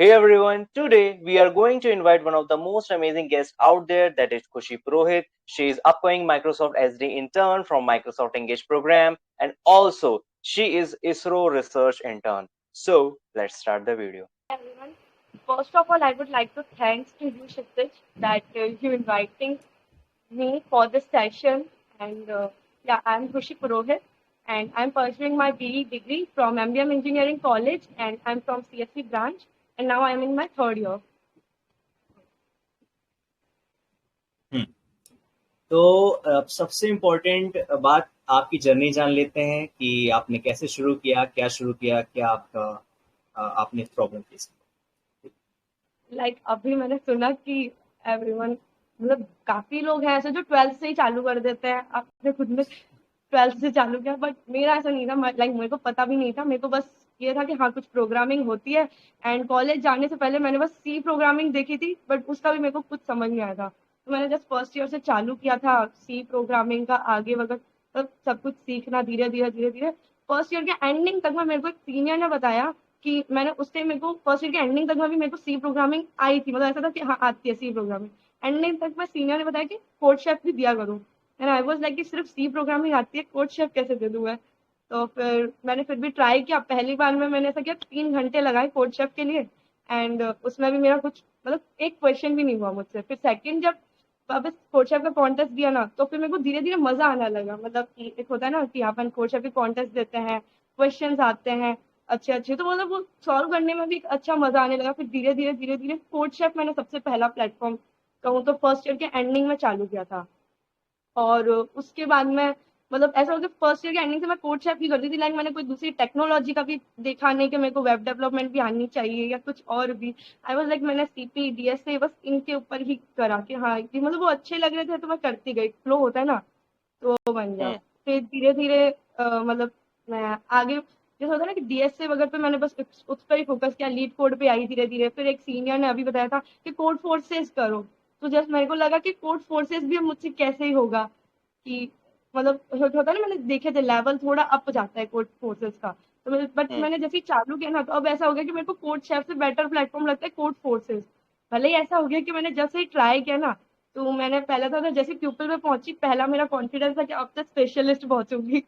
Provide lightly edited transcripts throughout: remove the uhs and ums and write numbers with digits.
Hey everyone, today we are going to invite one of the most amazing guests out there, that is Khushi Purohit. She is upcoming Microsoft SD intern from Microsoft Engage program, and also she is ISRO research intern. So let's start the video. Everyone. First of all, I would like to thanks to you, Kshitij, that you inviting me for this session. And yeah, I'm Khushi Purohit, and I'm pursuing my BE degree from MBM Engineering College, and I'm from CSC branch, and now I'm in my third year. हम्म, तो सबसे important बात आपकी journey जान लेते हैं कि आपने कैसे शुरू किया, क्या शुरू किया, क्या आपका आपने प्रॉब्लम फेस की। अभी मैंने सुना कि एवरीवन मतलब काफी लोग हैं ऐसे जो 12th से ही चालू कर देते हैं। आपने खुद में 12th से चालू किया, बट मेरा ऐसा नहीं था। मेरे को पता भी नहीं था। मेरे को बस ये था कि हाँ, कुछ प्रोग्रामिंग होती है। एंड कॉलेज जाने से पहले मैंने बस सी प्रोग्रामिंग देखी थी, बट उसका भी मेरे को कुछ समझ नहीं आया था। तो मैंने जस्ट फर्स्ट ईयर से चालू किया था सी प्रोग्रामिंग का आगे वगैरह सब कुछ सीखना धीरे धीरे धीरे धीरे। फर्स्ट ईयर के एंडिंग तक में मेरे को एक सीनियर ने बताया कि मैंने उस टाइम मेरे को फर्स्ट ईयर के एंडिंग तक में भी मेरे को सी प्रोग्रामिंग आई थी। मतलब ऐसा था कि हाँ, आती है सी प्रोग्रामिंग। एंडिंग तक में सीनियर ने बताया कि कोड शेफ भी दिया करो। एंड आई वाज लाइक कि सिर्फ सी प्रोग्रामिंग आती है, कोड शेफ कैसे दे दूं मैं। तो फिर मैंने फिर भी ट्राई किया। पहली बार में मैंने ऐसा किया, 3 घंटे लगाए कोड शेफ के लिए। एंड उसमें भी मेरा कुछ मतलब एक क्वेश्चन भी नहीं हुआ मुझसे। फिर सेकंड जब वापस कोड शेफ का कॉन्टेस्ट दिया ना, तो फिर मेरे को धीरे धीरे मजा आने लगा। मतलब कि एक होता है ना कि अपन कोड शेफ के कॉन्टेस्ट देते हैं, क्वेश्चन आते हैं अच्छे अच्छे, तो मतलब वो सॉल्व करने में भी एक अच्छा मजा आने लगा। फिर धीरे धीरे धीरे धीरे कोड शेफ मैंने सबसे पहला प्लेटफॉर्म कहूँ तो फर्स्ट ईयर के एंडिंग में चालू किया था। और उसके बाद में मतलब ऐसा हो गया, फर्स्ट ईयर के एंडिंग से मैं कोड शेफ ही करती थी। लाइक मैंने कोई दूसरी टेक्नोलॉजी का भी देखा नहीं कि मेरे को वेब डेवलपमेंट भी आनी चाहिए या कुछ और भी। आई वाज लाइक मैंने सीपी डीएसए बस इनके ऊपर ही करा कि हाँ, कि मतलब वो अच्छे लग रहे थे तो मैं करती गई। फ्लो होता है ना, तो वो बन गया। Hmm. फिर धीरे धीरे मतलब मैं आगे जैसे होता है ना कि डीएसए वगैरह पे मैंने बस उस पर ही फोकस किया। लीड कोड पे आई धीरे धीरे। फिर एक सीनियर ने अभी बताया था कि कोड फोर्सेस करो। तो जस्ट मेरे को लगा कि कोड फोर्सेस भी अब मुझसे कैसे ही होगा कि मतलब होता है ना, मैंने देखे थे लेवल थोड़ा अप जाता है कोड फोर्सेस का। तो बट Hmm. मैंने जैसे ही चालू किया ना, तो अब ऐसा हो गया कि मेरे को कोड शेफ से बेटर प्लेटफॉर्म लगता है कोड फोर्सेस। भले ही ऐसा हो गया कि मैंने जैसे ही ट्राई किया ना, तो मैंने पहले तो जैसे प्यूपल में पहुंची, पहला मेरा कॉन्फिडेंस था कि अब तक स्पेशलिस्ट पहुंचूंगी।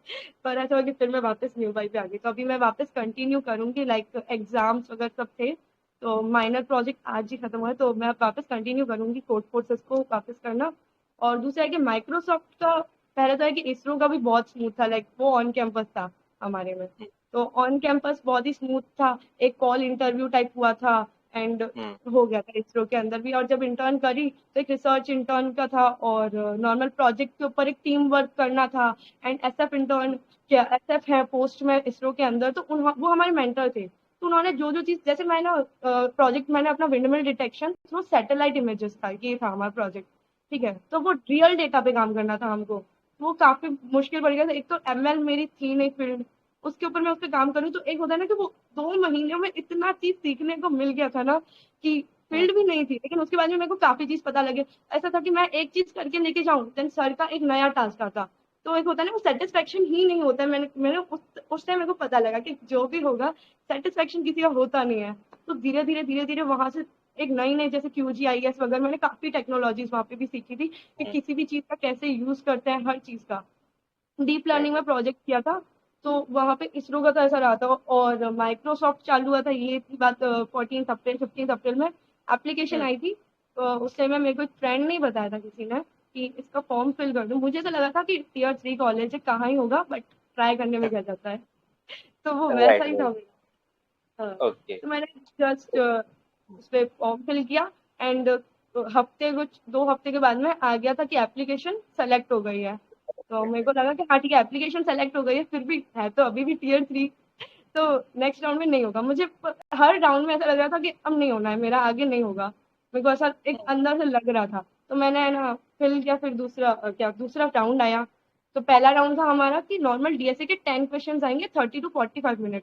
पर ऐसा हो कि फिर मैं वापस न्यू बाई पे आ गई। तो अभी मैं वापस कंटिन्यू करूंगी। लाइक एग्जाम्स वगैरह सब थे, तो माइनर प्रोजेक्ट आज ही खत्म हुआ है, तो मैं वापस कंटिन्यू करूंगी कोड फोर्सेस को वापस करना। और दूसरा है कि माइक्रोसॉफ्ट का पहले तो है कि इसरो का भी बहुत स्मूथ था। लाइक वो ऑन कैंपस था हमारे में, तो ऑन कैंपस बहुत ही स्मूथ था। एक कॉल इंटरव्यू टाइप हुआ था, एंड Hmm. हो गया था इसरो के अंदर भी। और जब इंटर्न करी तो एक रिसर्च इंटर्न का था, और नॉर्मल प्रोजेक्ट के ऊपर एक टीम वर्क करना था। एंड एसएफ इंटर्न, क्या एसएफ है पोस्ट में इसरो के अंदर, तो वो हमारे मेंटर थे। तो उन्होंने जो जो चीज, जैसे मैं ना प्रोजेक्ट मैंने अपना windmill detection through satellite images था, ये था हमारा प्रोजेक्ट। ठीक है, तो वो रियल डेटा पे काम करना था हमको। वो काफी मुश्किल पड़ गया था। एक तो एमएल मेरी थी नहीं फील्ड, उसके ऊपर मैं उस पर काम करूँ, तो एक होता है ना कि वो 2 महीने में इतना चीज सीखने को मिल गया था ना कि Hmm. फील्ड भी नहीं थी, लेकिन उसके बाद में मेरे को काफी चीज पता लगे। ऐसा था कि मैं एक चीज करके लेके जाऊं, देन सर का एक नया टास्क आता। तो एक होता है ना, वो सेटिस्फेक्शन ही नहीं होता है। मैंने मैंने उस टाइम मेरे को पता लगा कि जो भी होगा, सेटिस्फेक्शन किसी का होता नहीं है। तो धीरे धीरे धीरे धीरे वहां से एक नई नई जैसे QGIS वगैरह, मैंने काफी टेक्नोलॉजीज वहां पे भी सीखी थी कि Hmm. किसी भी चीज का कैसे यूज करते हैं, हर चीज का। डीप लर्निंग में Exactly. प्रोजेक्ट किया था, तो वहां पे इसरो का तो ऐसा रहा था। और माइक्रोसॉफ्ट चालू हुआ था, ये थी बात 14 अप्रैल 15 अप्रैल में एप्लीकेशन Hmm. आई थी। तो उस टाइम में मेरे को एक फ्रेंड ने ही बताया था किसी ने कि इसका फॉर्म फिल कर दूं। मुझे तो लगा था कि Tier 3 कॉलेज है, कहाँ ही होगा, बट ट्राई करने में क्या जाता है। तो वो Right. वैसा ही Right. था मेरा। हाँ। Okay. तो मैंने जस्ट उस पर फॉर्म फिल किया। एंड हफ्ते कुछ 2 हफ्ते के बाद में आ गया था कि एप्लीकेशन सेलेक्ट हो गई है। तो मेरे को लगा कि हाँ ठीक है, एप्लीकेशन सेलेक्ट हो गई है, फिर भी है तो अभी भी Tier 3। तो नेक्स्ट राउंड में नहीं होगा मुझे। हर राउंड में ऐसा लग रहा था कि अब नहीं होना है मेरा, आगे नहीं होगा। मेरे को ऐसा एक Hmm. अंदर से लग रहा था। तो मैंने है ना फिल किया। फिर दूसरा राउंड आया। तो पहला राउंड था हमारा कि नॉर्मल डीएसए के 10 क्वेश्चन आएंगे, 30 to 45 मिनट।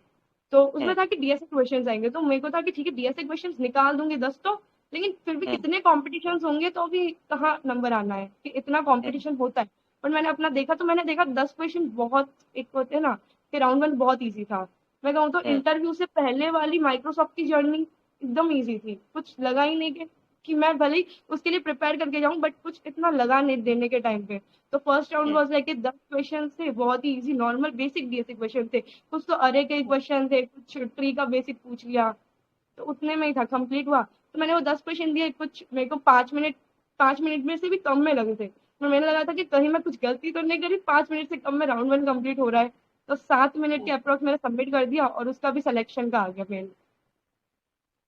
तो उसमें Hmm. था कि डीएसए क्वेश्चन आएंगे, तो मेरे को था कि ठीक है, डीएसए क्वेश्चन निकाल दूंगी 10 तो। लेकिन फिर भी Hmm. कितने कॉम्पिटिशन होंगे तो भी कहाँ नंबर आना है कि इतना Hmm. कॉम्पिटिशन होता है। पर मैंने अपना देखा, तो मैंने देखा 10 क्वेश्चन बहुत एक होते हैं ना कि राउंड 1 बहुत ईजी था। मैं कहूँ तो Hmm. इंटरव्यू से पहले वाली माइक्रोसॉफ्ट की जर्नी एकदम ईजी थी, कुछ लगा ही नहीं कि मैं भले ही उसके लिए प्रिपेयर करके जाऊं, बट कुछ इतना लगा नहीं देने के टाइम पे। तो first round was like 10 question थे, बहुत ही easy normal basic basic question थे, कुछ तो अरे के क्वेश्चन थे, कुछ ट्री का बेसिक पूछ लिया, तो उतने में ही था, कंप्लीट हुआ। तो मैंने वो 10 क्वेश्चन दिए, कुछ मेरे को 5 मिनट में से भी कम में लगे थे, तो मैंने लगा था कि कहीं मैं कुछ गलती तो नहीं करी, 5 मिनट से कम में राउंड 1 कंप्लीट हो रहा है। तो 7 मिनट के अप्रोक्स मैंने सबमिट कर दिया और उसका भी सिलेक्शन का आ गया मेल।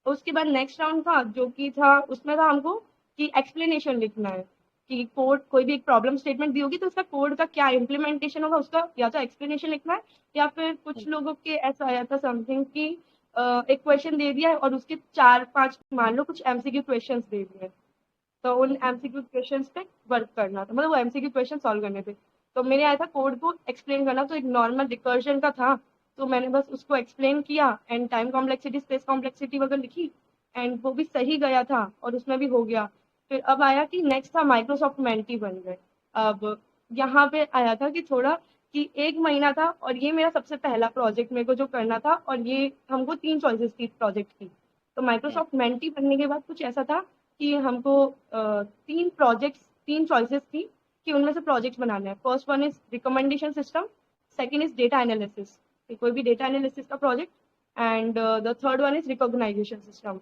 उसके बाद नेक्स्ट राउंड था, जो कि था उसमें था हमको कि एक्सप्लेनेशन लिखना है, कि कोड कोई भी एक प्रॉब्लम स्टेटमेंट दी होगी तो उसका कोड का क्या इम्प्लीमेंटेशन होगा, उसका या तो एक्सप्लेनेशन लिखना है, या फिर कुछ लोगों के ऐसा आया था समथिंग कि एक क्वेश्चन दे दिया है और उसके 4-5 मान लो कुछ एमसीक्यू क्वेश्चंस दे दिए, तो उन एमसीक्यू क्वेश्चंस पे वर्क करना था, मतलब वो एमसीक्यू क्वेश्चन सॉल्व करने थे। तो मेरे आया था कोड को एक्सप्लेन करना, तो एक नॉर्मल रिकर्जन का था, तो मैंने बस उसको एक्सप्लेन किया and time complexity space complexity वगैरह लिखी, एंड वो भी सही गया था और उसमें भी हो गया। फिर अब आया कि नेक्स्ट था माइक्रोसॉफ्ट मेंटी बन गए। अब यहाँ पे आया था कि थोड़ा कि 1 महीना था और ये मेरा सबसे पहला प्रोजेक्ट मेरे को जो करना था, और ये हमको 3 चॉइसेस थी प्रोजेक्ट की। तो माइक्रोसॉफ्ट मेंटी बनने के बाद कुछ ऐसा था कि हमको 3 चॉइसेस थी कि उनमें से प्रोजेक्ट बनाना है। First one is recommendation system, second is data analysis, कोई भी डेटा एनालिसिस का project, and the third one is recognisation system.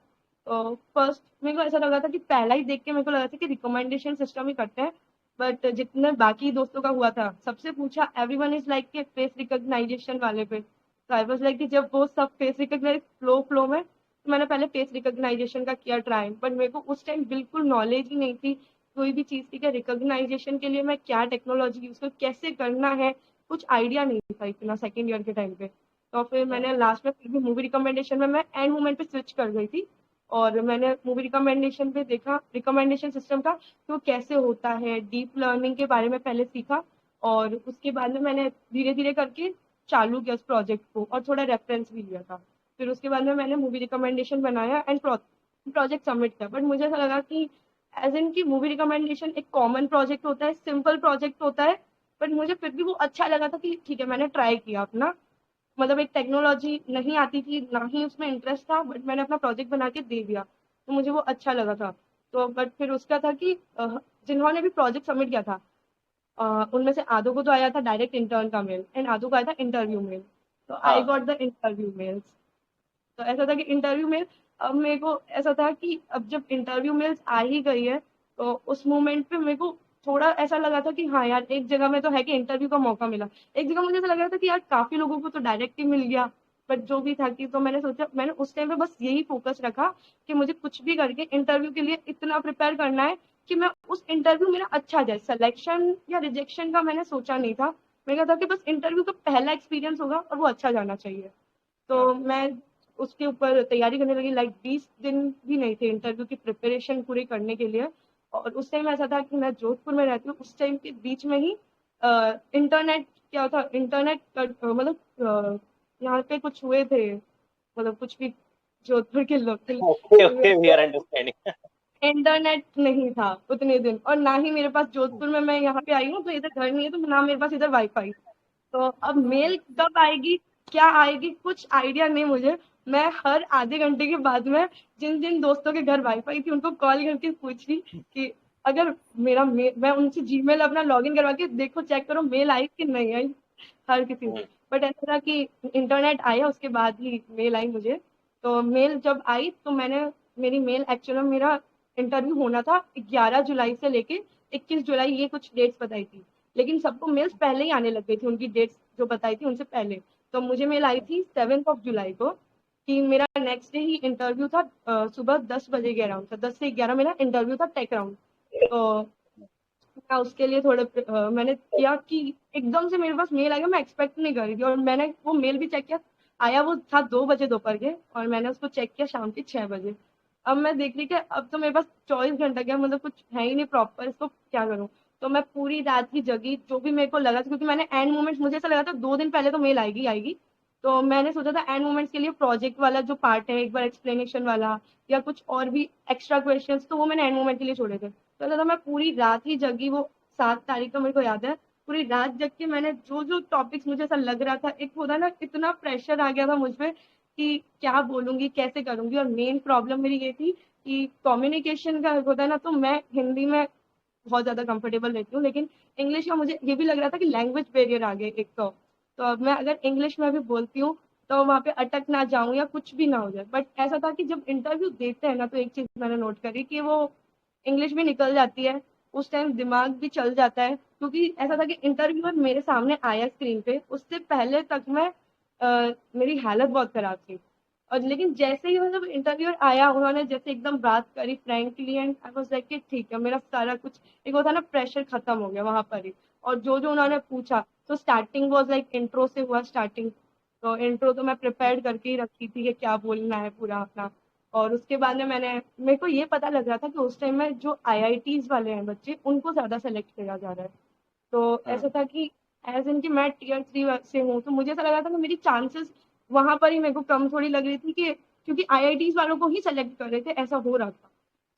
तो फर्स्ट मेरे को ऐसा लगा था कि पहला ही देख के मेरे को लगा था कि रिकमेंडेशन सिस्टम ही करते हैं, बट जितने बाकी दोस्तों का हुआ था सबसे पूछा, एवरीवन इज लाइक के फेस रिकॉग्नाइजेशन वाले पे। तो आई वाज लाइक कि जब वो सब फेस रिकॉग्नाइज फ्लो में, तो मैंने पहले फेस रिकॉग्नाइजेशन का किया ट्राई, बट मेरे को उस टाइम बिल्कुल नॉलेज ही नहीं थी कोई भी चीज़ की कि रिकॉग्नाइजेशन के लिए मैं क्या टेक्नोलॉजी यूज कर कैसे करना है, कुछ आइडिया नहीं था इतना सेकेंड ईयर के टाइम पे। तो फिर मैंने लास्ट में फिर भी मूवी रिकमेंडेशन में मैं एंड मोमेंट पे स्विच कर गई थी, और मैंने मूवी रिकमेंडेशन पे देखा रिकमेंडेशन सिस्टम का कि वो कैसे होता है, डीप लर्निंग के बारे में पहले सीखा, और उसके बाद में मैंने धीरे धीरे करके चालू किया उस प्रोजेक्ट को और थोड़ा रेफरेंस भी लिया था। फिर उसके बाद में मैंने मूवी रिकमेंडेशन बनाया एंड प्रोजेक्ट सबमिट किया, बट मुझे ऐसा लगा कि एज इन की मूवी रिकमेंडेशन एक कॉमन प्रोजेक्ट होता है, सिंपल प्रोजेक्ट होता है, बट मुझे फिर भी वो अच्छा लगा था कि ठीक है मैंने ट्राई किया अपना, मतलब एक टेक्नोलॉजी नहीं आती थी ना ही उसमें इंटरेस्ट था, बट मैंने अपना प्रोजेक्ट बना के दे दिया, तो मुझे वो अच्छा लगा था। तो बट फिर उसका था कि जिन्होंने भी प्रोजेक्ट सबमिट किया था उनमें से आधों को तो आया था डायरेक्ट इंटर्न का मेल एंड आधों को आया था इंटरव्यू मेल। तो आई हाँ गॉट द इंटरव्यू मेल्स। तो ऐसा था कि इंटरव्यू में अब मेरे को ऐसा था कि अब जब इंटरव्यू मेल्स आ ही गई है, तो उस मोमेंट पे मेरे को थोड़ा ऐसा लगा था कि हाँ यार एक जगह में तो है कि इंटरव्यू का मौका मिला, एक जगह मुझे ऐसा लग रहा था कि यार काफी लोगों को तो डायरेक्ट ही मिल गया। बट जो भी था कि तो मैंने सोचा, मैंने उस टाइम पे बस यही फोकस रखा कि मुझे कुछ भी करके इंटरव्यू के लिए इतना प्रिपेयर करना है कि मैं उस इंटरव्यू मेरा अच्छा जाए, सिलेक्शन या रिजेक्शन का मैंने सोचा नहीं था। मेरा था कि बस इंटरव्यू का पहला एक्सपीरियंस होगा और वो अच्छा जाना चाहिए। तो मैं उसके ऊपर तैयारी करने लगी, लाइक 20 दिन भी नहीं थे इंटरव्यू की प्रिपरेशन पूरी करने के लिए। और उस टाइम ऐसा था कि मैं जोधपुर में रहती हूँ, उस टाइम के बीच में ही इंटरनेट क्या था, इंटरनेट मतलब यहाँ पे कुछ हुए थे, मतलब कुछ भी जोधपुर के local okay okay we are understanding internet नहीं था उतने दिन, और ना ही मेरे पास जोधपुर में, मैं यहाँ पे आई हूँ तो इधर घर नहीं है, तो ना मेरे पास इधर वाईफाई। तो अब मेल कब आएगी, क्या आएगी, कुछ आइडिया नहीं मुझे। मैं हर आधे घंटे के बाद में जिन जिन दोस्तों के घर वाईफाई थी उनको कॉल करके पूछ रही कि अगर मेरा मेल, मैं उनसे जीमेल अपना लॉगिन करवा के देखो चेक करो मेल आई कि नहीं आई, हर किसी से। बट ऐसा था कि इंटरनेट आया उसके बाद ही मेल आई मुझे। तो मेल जब आई तो मैंने, मेरी मेल एक्चुअली मेरा इंटरव्यू होना था 11 जुलाई से लेके 21 जुलाई, ये कुछ डेट्स बताई थी, लेकिन सबको मेल्स पहले ही आने लग गई थी उनकी डेट्स जो बताई थी उनसे पहले। तो मुझे मेल आई थी 7 जुलाई को कि मेरा नेक्स्ट डे ही इंटरव्यू था, सुबह 10 बजे के अराउंड था, 10 से 11 मेरा इंटरव्यू था टेक राउंड। तो मैं उसके लिए थोड़े मैंने किया कि एकदम से मेरे पास मेल आ गया, मैं एक्सपेक्ट नहीं कर रही थी, और मैंने वो मेल भी चेक किया, आया वो था 2 बजे दोपहर के, और मैंने उसको चेक किया शाम के 6 बजे। अब मैं देख रही कि अब तो मेरे पास 24 घंटा गया, मतलब कुछ है ही नहीं प्रॉपर, इसको क्या करूँ। तो मैं पूरी रात की जगी, जो भी मेरे को लगा था, क्योंकि मैंने एंड मोमेंट, मुझे ऐसा लगा था 2 दिन पहले तो मेल आएगी आएगी, तो मैंने सोचा था एंड मोमेंट्स के लिए प्रोजेक्ट वाला जो पार्ट है एक बार एक्सप्लेनेशन वाला या कुछ और भी एक्स्ट्रा क्वेश्चंस, तो वो मैंने एंड मोमेंट के लिए छोड़े थे। तो ऐसा था मैं पूरी रात ही जगी, वो 7 तारीख का मेरे को याद है, पूरी रात जग के मैंने जो जो टॉपिक्स मुझे ऐसा लग रहा था, एक होता ना इतना प्रेशर आ गया था मुझ पे कि क्या बोलूंगी, कैसे करूंगी। और मेन प्रॉब्लम मेरी ये थी कि कम्युनिकेशन का होता है ना, तो मैं हिंदी में बहुत ज्यादा कंफर्टेबल रहती हूँ, लेकिन इंग्लिश में मुझे ये भी लग रहा था कि लैंग्वेज बैरियर आ गया एक तो अब मैं अगर इंग्लिश में भी बोलती हूँ तो वहां पे अटक ना जाऊं या कुछ भी ना हो जाए। बट ऐसा था कि जब इंटरव्यू देते हैं ना, तो एक चीज मैंने नोट करी कि वो इंग्लिश भी निकल जाती है, उस टाइम दिमाग भी चल जाता है। क्योंकि ऐसा था कि इंटरव्यूअर मेरे सामने आया स्क्रीन पे, उससे पहले तक मेरी हालत बहुत खराब थी। और लेकिन जैसे ही मतलब इंटरव्यूअर आया, उन्होंने जैसे एकदम बात करी frankly, and I was like कि ठीक है, मेरा सारा कुछ एक होता ना प्रेशर खत्म हो गया वहां पर ही। और जो जो उन्होंने पूछा, तो स्टार्टिंग वाज लाइक इंट्रो से हुआ स्टार्टिंग। तो इंट्रो तो मैं प्रिपेयर करके ही रखी थी कि क्या बोलना है पूरा अपना। और उसके बाद में मेरे को ये पता लग रहा था कि उस टाइम में जो आईआईटीज वाले हैं बच्चे, उनको ज्यादा सेलेक्ट किया जा रहा है। तो ऐसा था कि एज इन की मैं टीयर 3 से हूँ, तो मुझे ऐसा लगा था कि मेरी चांसेस वहां पर ही मेरे को कम थोड़ी लग रही थी, कि क्योंकि आईआईटीज वालों को ही सेलेक्ट कर रहे थे, ऐसा हो रहा था।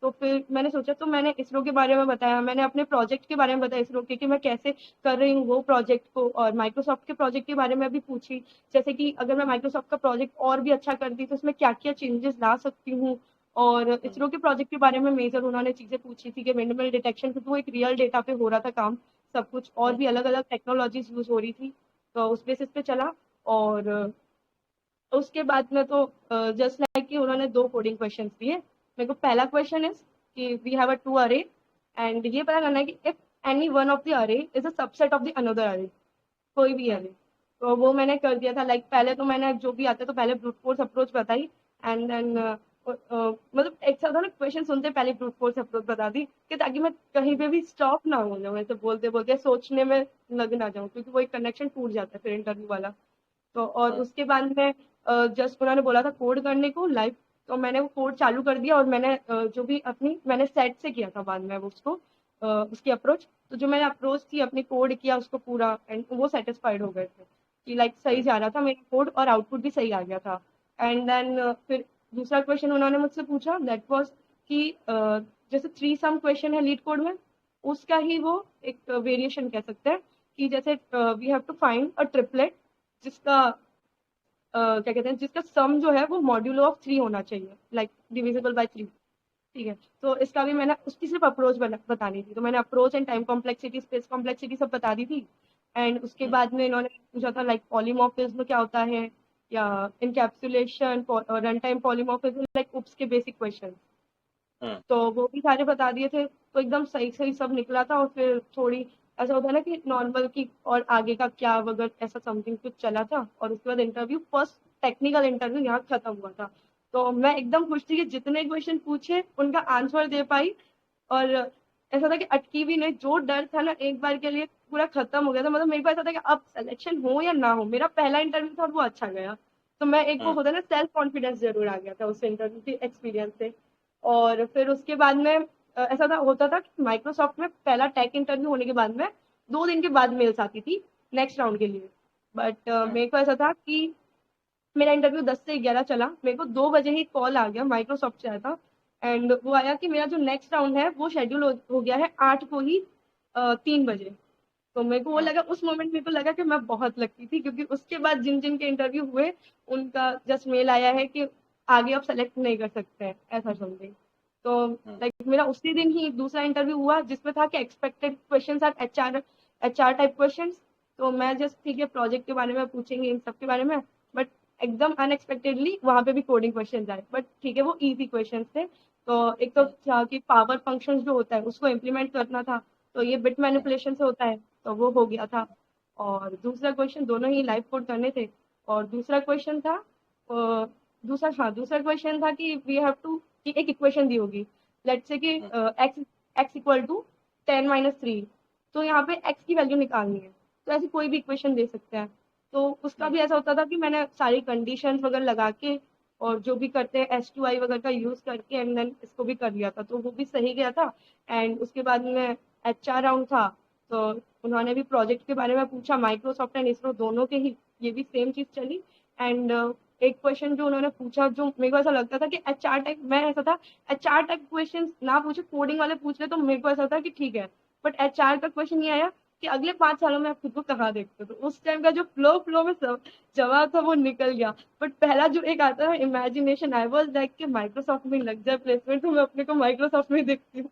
तो फिर मैंने सोचा, तो मैंने इसरो के बारे में बताया, मैंने अपने प्रोजेक्ट के बारे में बताया इसरो के, कि मैं कैसे कर रही हूँ वो प्रोजेक्ट को। और माइक्रोसॉफ्ट के प्रोजेक्ट के बारे में भी पूछी, जैसे कि अगर मैं माइक्रोसॉफ्ट का प्रोजेक्ट और भी अच्छा करती तो उसमें क्या क्या चेंजेस ला सकती हूँ। और इसरो के प्रोजेक्ट के बारे में मेजर उन्होंने चीजें पूछी थी कि विंडमिल डिटेक्शन, क्योंकि वो एक रियल डेटा पे हो रहा था काम सब कुछ, और भी अलग अलग टेक्नोलॉजीज यूज हो रही थी। तो उस बेसिस पे चला। और उसके बाद में तो जस्ट लाइक कि उन्होंने दो कोडिंग क्वेश्चन दिए मेरे को। पहला क्वेश्चन इज कि we have a two array, and ये पता करना है कि if any one of the array is a subset of the another array, कोई भी अरे। तो वो मैंने कर दिया था। लाइक पहले तो मैंने जो भी आता तो पहले ब्रूट फोर्स अप्रोच बताई, एंड देन मतलब एक साथ ना क्वेश्चन सुनते पहले ब्रूट फोर्स अप्रोच बता दी, कि ताकि मैं कहीं पे भी स्टॉप ना हो जाऊँ, ऐसे बोलते बोलते सोचने में लग ना जाऊँ, क्योंकि वो एक कनेक्शन टूट जाता है फिर इंटरव्यू वाला। तो और उसके बाद में जस्ट उन्होंने बोला था कोड करने को लाइव, तो मैंने वो कोड चालू कर दिया। और मैंने जो भी अपनी मैंने सेट से किया था बाद में वो उसको उसकी अप्रोच। तो जो मैंने अप्रोच थी अपनी कोड किया उसको पूरा, एंड वो सेटिस्फाइड हो गए थे कि लाइक सही जा रहा था मेरा कोड, और आउटपुट भी सही आ गया था। एंड देन फिर दूसरा क्वेश्चन उन्होंने मुझसे पूछा, दैट वाज कि जैसे 3 सम क्वेश्चन है लीड कोड में, उसका ही वो एक वेरिएशन कह सकते हैं। कि जैसे we have to find a triplet जिसका क्या कहते हैं, जिसका सम जो है वो मॉड्यूलो ऑफ 3 होना चाहिए, लाइक डिविजिबल बाय 3। ठीक है, तो इसका भी मैंने उसकी सिर्फ अप्रोच बतानी थी, तो मैंने approach and time complexity space complexity सब बता दी थी। एंड उसके बाद में इन्होंने पूछा था लाइक पॉलीमॉर्फिज्म क्या होता है, या encapsulation, run time polymorphism, like OOPs के बेसिक क्वेश्चन। तो वो भी सारे बता दिए थे, तो एकदम सही सही सब निकला था। और फिर थोड़ी ऐसा होता है ना कि नॉर्मल की और आगे का क्या वगैरह ऐसा समथिंग कुछ चला था। और उसके बाद इंटरव्यू, फर्स्ट टेक्निकल इंटरव्यू यहाँ खत्म हुआ था। तो मैं एकदम खुश थी कि जितने क्वेश्चन पूछे उनका आंसर दे पाई। और ऐसा था कि अटकी भी नहीं, जो डर था ना एक बार के लिए पूरा खत्म हो गया था। मतलब मेरे को ऐसा था कि अब सिलेक्शन हो या ना हो, मेरा पहला इंटरव्यू था और वो अच्छा गया। तो मैं एक वो होता है ना सेल्फ कॉन्फिडेंस जरूर आ गया था उस इंटरव्यू के एक्सपीरियंस से। और फिर उसके बाद में ऐसा था होता था कि माइक्रोसॉफ्ट में पहला टेक इंटरव्यू होने के बाद में 2 दिन के बाद मेल्स आती थी नेक्स्ट राउंड के लिए। बट मेरे को ऐसा था कि मेरा इंटरव्यू 10 से 11 चला, मेरे को 2 बजे ही कॉल आ गया माइक्रोसॉफ्ट से आया था। एंड वो आया कि मेरा जो नेक्स्ट राउंड है वो शेड्यूल हो गया है 8 को ही 3 बजे। तो मेरे को वो लगा, उस मोमेंट मेरे को लगा कि मैं बहुत लकी थी, क्योंकि उसके बाद जिन जिन के इंटरव्यू हुए उनका जस्ट मेल आया है कि आगे आप सेलेक्ट नहीं कर सकते हैं, ऐसा समथिंग। तो लाइक मेरा उसी दिन ही दूसरा इंटरव्यू हुआ, जिसमें था कि expected questions are HR type questions. तो मैं जस्ट ठीक है प्रोजेक्ट के बारे में पूछेंगे इन सब के बारे में। बट एकदम अनएक्सपेक्टेडली वहां पे भी कोडिंग क्वेश्चन आए, बट ठीक है वो इजी क्वेश्चन थे। तो एक तो था कि पावर फंक्शन जो होता है उसको इम्प्लीमेंट करना था, तो ये बिट मैनिपुलेशन से होता है, तो वो हो गया था। और दूसरा क्वेश्चन दोनों ही लाइव कोड करने थे। और दूसरा क्वेश्चन था दूसरा क्वेश्चन था कि वी हैव टू, कि एक इक्वेशन दी होगी, लेट्स से कि एक्स एक्स इक्वल टू 10 - 3। तो यहाँ पे एक्स की वैल्यू निकालनी है, तो ऐसी कोई भी इक्वेशन दे सकते हैं। तो उसका भी ऐसा होता था कि मैंने सारी कंडीशंस वगैरह लगा के, और जो भी करते हैं S2I वगैरह का यूज करके, एंड देन इसको भी कर लिया था, तो वो भी सही गया था। एंड उसके बाद में HR राउंड था, तो उन्होंने भी प्रोजेक्ट के बारे में पूछा, माइक्रोसॉफ्ट एंड इसरो दोनों के ही ये भी सेम चीज चली। एंड एक क्वेश्चन जो उन्होंने पूछा, जो मेरे को ऐसा लगता था कि HR टाइप, मैं ऐसा था HR टाइप क्वेश्चन ना पूछे, कोडिंग वाले पूछ ले तो मेरे को ऐसा था कि ठीक है। बट HR का क्वेश्चन ये आया कि अगले 5 सालों में आप खुद को कहाँ देखते हो। तो उस टाइम का जो फ्लो में जवाब था वो निकल गया। बट पहला जो एक आता है इमेजिनेशन, आई वाज लाइक कि माइक्रोसॉफ्ट में लग जाए प्लेसमेंट, तो मैं अपने को माइक्रोसॉफ्ट में देखती हूँ।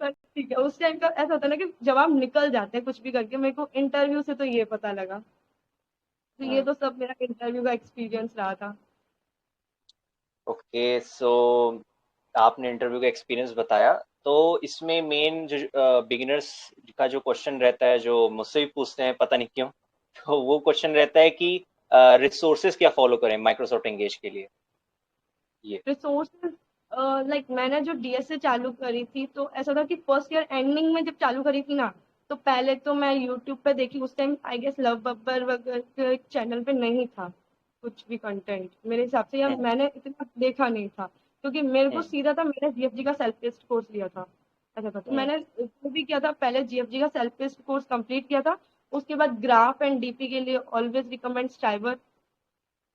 पर ठीक है, उस टाइम का ऐसा होता है ना कि जवाब निकल जाते हैं कुछ भी करके। मेरे को इंटरव्यू से तो ये पता लगा। तो ये तो सब मेरा इंटरव्यू का एक्सपीरियंस रहा था। ओके, सो आपने इंटरव्यू का एक्सपीरियंस बताया, तो इसमें मेन जो बिगिनर्स का जो क्वेश्चन रहता है, जो मुझसे भी पूछते हैं पता नहीं क्यों, तो वो क्वेश्चन रहता है कि रिसोर्सेज क्या फॉलो करें माइक्रोसॉफ्ट एंगेज के लिए। ये रिसोर्सेज, लाइक मैंने जो डीएसए चालू करी थी तो ऐसा था कि फर्स्ट ईयर एंडिंग में जब चालू करी थी ना, तो पहले तो मैं यूट्यूब पे देखी। उस time I guess Love Babbar वगैरह चैनल पे नहीं था कुछ भी कंटेंट मेरे हिसाब से, या हम्म, मैंने इतना देखा नहीं था, क्योंकि मेरे को हम्म, सीधा था, मैंने जीएफजी का सेल्फ पेस्ड कोर्स लिया था। ऐसा था, तो हम्म, मैंने जो भी किया था, पहले जीएफजी का सेल्फ पेस्ड कोर्स कंप्लीट किया था। उसके बाद ग्राफ एंड डीपी के लिए ऑलवेज रिकमेंड स्टाइवर।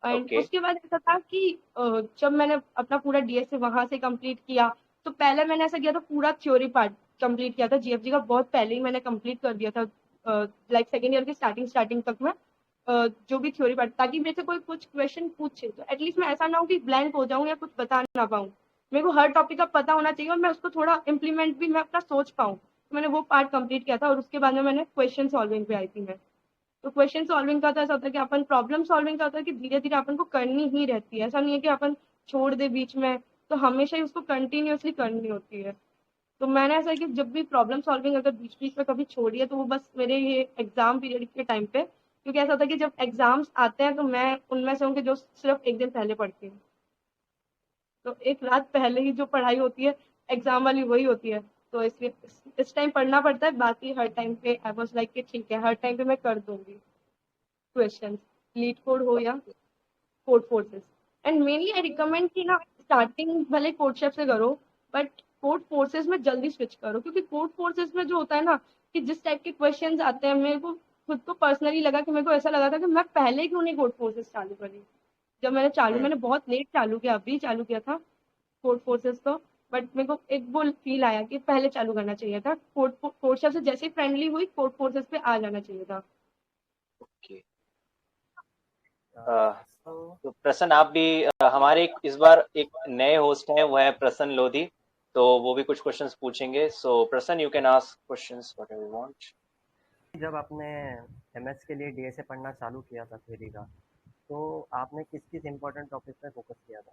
एंड ओके, उसके बाद ऐसा था कि जब मैंने अपना पूरा डीएसए वहां से कंप्लीट किया, तो पहले मैंने ऐसा किया था, पूरा थ्योरी पार्ट कंप्लीट किया था जीएफजी का, बहुत पहले ही मैंने कंप्लीट कर दिया था। लाइक सेकेंड ईयर की स्टार्टिंग तक में जो भी थ्योरी पार्ट, ताकि मेरे से कोई कुछ क्वेश्चन पूछे तो एटलीस्ट मैं ऐसा ना हो कि ब्लैंक हो जाऊं या कुछ बता ना पाऊं। मेरे को हर टॉपिक का पता होना चाहिए और मैं उसको थोड़ा इम्प्लीमेंट भी मैं अपना सोच पाऊँ। तो मैंने वो पार्ट कंप्लीट किया था, और उसके बाद में मैंने क्वेश्चन सॉल्विंग पे आई थी मैं। तो क्वेश्चन सॉल्विंग का तो ऐसा होता है कि अपन प्रॉब्लम सॉल्विंग का होता है कि धीरे धीरे अपन को करनी ही रहती है, ऐसा नहीं है कि अपन छोड़ दे बीच में। तो हमेशा ही उसको कंटिन्यूअसली करनी होती है। तो मैंने ऐसा है कि जब भी प्रॉब्लम सॉल्विंग अगर बीच बीच में कभी छोड़ी है, तो वो बस मेरे ये एग्जाम पीरियड के टाइम पे, क्योंकि ऐसा होता है कि जब एग्जाम्स आते हैं तो मैं उनमें से हूँ कि जो सिर्फ एक दिन पहले पढ़ती हूँ। तो एक रात पहले ही जो पढ़ाई होती है एग्जाम वाली वही होती है। तो इसलिए इस टाइम पढ़ना पड़ता है, बाकी हर टाइम पे आई वाज लाइक कि ठीक है, हर टाइम पे मैं कर दूंगी क्वेश्चंस, लीड कोड हो या code forces. And mainly I recommend कि ना स्टार्टिंग भले कोड शेफ से करो, बट कोड फोर्सेस में जल्दी स्विच करो, क्योंकि कोड फोर्सेस में जो होता है ना कि जिस टाइप के क्वेश्चंस आते हैं, मेरे को खुद को पर्सनली लगा कि मेरे को ऐसा लगा था कि मैं पहले क्यों नहीं कोड फोर्सेस चालू करी। जब हम्म, मैंने बहुत लेट चालू किया, अभी चालू किया था कोड फोर्सेस को। बट मेरे को एक वो फील आया कि पहले चालू करना चाहिए था, कोड शेफ से जैसे ही फ्रेंडली हुई कोड फोर्सेस पे आ जाना चाहिए था। ओके। सो तो प्रसन्न, आप भी हमारे इस बार एक नए होस्ट हैं, वो है प्रसन्न लोधी, तो वो भी कुछ क्वेश्चंस पूछेंगे। सो प्रसन्न, you can ask questions whatever you want. जब आपने एमएस के लिए डीएसए पढ़ना चालू किया था थ्योरी का, तो आपने किस किस इम्पोर्टेंट टॉपिक पे फोकस किया था?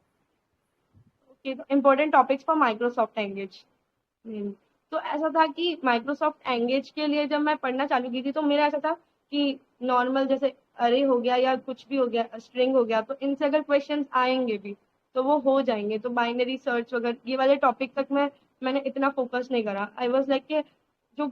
ओके, तो important topics for Microsoft Engage. तो ऐसा था कि माइक्रोसॉफ्ट एंगेज के लिए जब मैं पढ़ना चालू की थी, तो मेरा ऐसा था कि नॉर्मल जैसे अरे हो गया या कुछ भी हो गया, स्ट्रिंग हो गया, तो इनसे अगर क्वेश्चंस आएंगे भी तो वो हो जाएंगे। तो बाइनरी सर्च वगैरह ये वाले टॉपिक तक मैंने इतना फोकस नहीं करा। आई वाज लाइक कि जो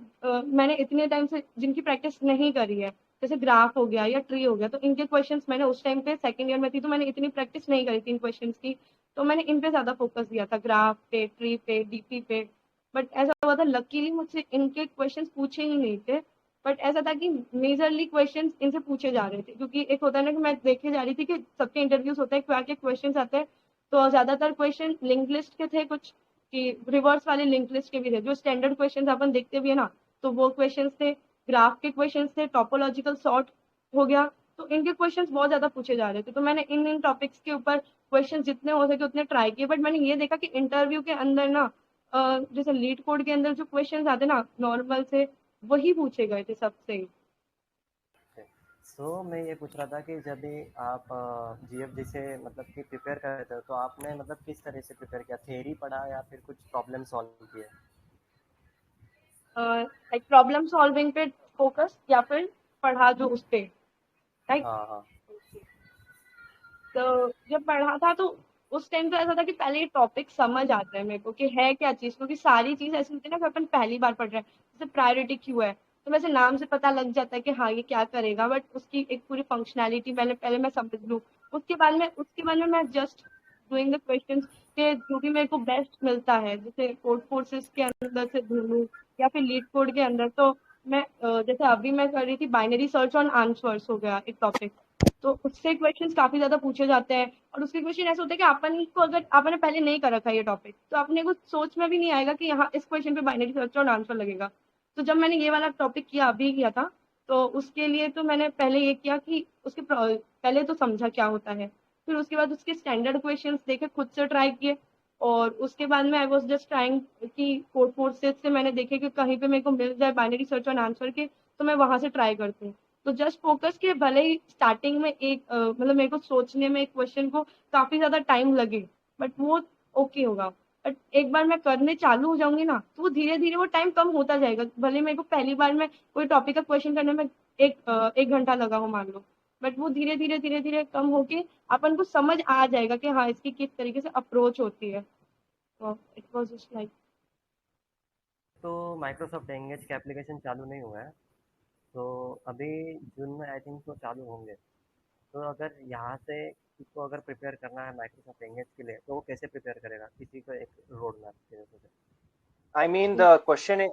मैंने इतने टाइम से जिनकी प्रैक्टिस नहीं करी है, जैसे ग्राफ हो गया या ट्री हो गया, तो इनके क्वेश्चंस मैंने उस टाइम पे सेकंड ईयर में थी, तो मैंने इतनी प्रैक्टिस नहीं करी थी इन क्वेश्चंस की। तो मैंने इन पे ज्यादा फोकस दिया था, ग्राफ पे, ट्री पे, डीपी पे। बट ऐसा हुआ था लकीली मुझसे इनके क्वेश्चंस पूछे ही नहीं थे। बट ऐसा था कि मेजरली क्वेश्चंस इनसे पूछे जा रहे थे, क्योंकि एक होता है ना कि मैं देखे जा रही थी कि सबके इंटरव्यूज होते हैं, क्या क्या क्वेश्चंस आते हैं। तो ज्यादातर क्वेश्चन लिंक लिस्ट के थे, कुछ कि रिवर्स वाले लिंक लिस्ट के भी थे, जो स्टैंडर्ड क्वेश्चंस अपन देखते भी है ना, तो वो क्वेश्चंस थे। ग्राफ के क्वेश्चंस थे, टोपोलॉजिकल सॉर्ट हो गया। तो इनके क्वेश्चंस बहुत ज्यादा पूछे जा रहे थे, तो मैंने इन इन टॉपिक्स के ऊपर क्वेश्चन जितने हो सके उतने ट्राई किए। बट मैंने ये देखा कि इंटरव्यू के अंदर ना जैसे लीड कोड के अंदर जो क्वेश्चंस आते ना नॉर्मल से, वही पूछे गए थे सबसे ही। सो मैं ये पूछ रहा था कि जब भी आप जीएफडी से मतलब कि प्रिपेयर कर रहे थे, तो आपने मतलब किस तरह से प्रिपेयर किया? थ्योरी पढ़ा या फिर कुछ प्रॉब्लम सॉल्व किया? लाइक प्रॉब्लम सॉल्विंग पे फोकस या फिर पढ़ा जो उस पे, राइट। हाँ हाँ। तो जब पढ़ा था तो उस टाइम तो ऐसा था कि पहले ये टॉपिक समझ आता है मेरे को कि है क्या चीज, क्योंकि सारी चीज ऐसी होती है ना कि अपन पहली बार पढ़ रहे हैं। जैसे प्रायोरिटी क्यू है, तो वैसे नाम से पता लग जाता है कि हाँ ये क्या करेगा, बट उसकी एक पूरी फंक्शनैलिटी पहले पहले मैं समझ लूँ। उसके बाद में मैं जस्ट डूइंग द क्वेश्चंस के जो भी मेरे को बेस्ट मिलता है, जैसे कोड फोर्सेस के अंदर से ढूंढूं या फिर लीड कोड के अंदर। तो मैं जैसे अभी मैं कर रही थी बाइनरी सर्च ऑन आंसर्स हो गया एक टॉपिक, तो उससे क्वेश्चंस काफी ज्यादा पूछे जाते हैं। और उसके क्वेश्चन ऐसे होते हैं कि अपन को अगर आपने पहले नहीं कर रखा ये टॉपिक, तो अपने को सोच में भी नहीं आएगा कि यहाँ इस क्वेश्चन पे बाइनरी सर्च और आंसर लगेगा। तो जब मैंने ये वाला टॉपिक किया अभी किया था, तो उसके लिए तो मैंने पहले ये किया कि उसके पहले तो समझा क्या होता है, फिर उसके बाद उसके स्टैंडर्ड क्वेश्चंस देखे, खुद से ट्राई किए, और उसके बाद में आई वाज जस्ट ट्राइंग कि कोड फोर्सेस से मैंने देखे कि कहीं पे मेरे को मिल जाए बाइनरी सर्च और आंसर के, तो मैं वहां से ट्राई करती हूँ। तो जस्ट फोकस के भले ही स्टार्टिंग में एक मतलब मेरे को सोचने में एक क्वेश्चन को काफी ज्यादा टाइम लगे, बट वो ओके होगा। बट एक बार मैं करने चालू हो जाऊंगी ना, तो वो धीरे धीरे वो टाइम कम होता जाएगा। भले मेरे को पहली बार में कोई टॉपिक का क्वेश्चन करने में एक घंटा लगा हो मान लो, बट वो धीरे धीरे कम होके अपन को समझ आ जाएगा कि हाँ इसकी किस तरीके से अप्रोच होती है। तो इट वाज जस्ट लाइक। तो माइक्रोसॉफ्ट एंगेज का एप्लीकेशन चालू नहीं हुआ है, तो अभी जून में आई थिंक तो चालू होंगे। तो अगर यहाँ से किसी अगर प्रिपेयर करना है माइक्रोसॉफ्ट एंगेज के लिए, तो वो कैसे प्रिपेयर करेगा, किसी को एक रोड मैप के जैसे से? I mean the question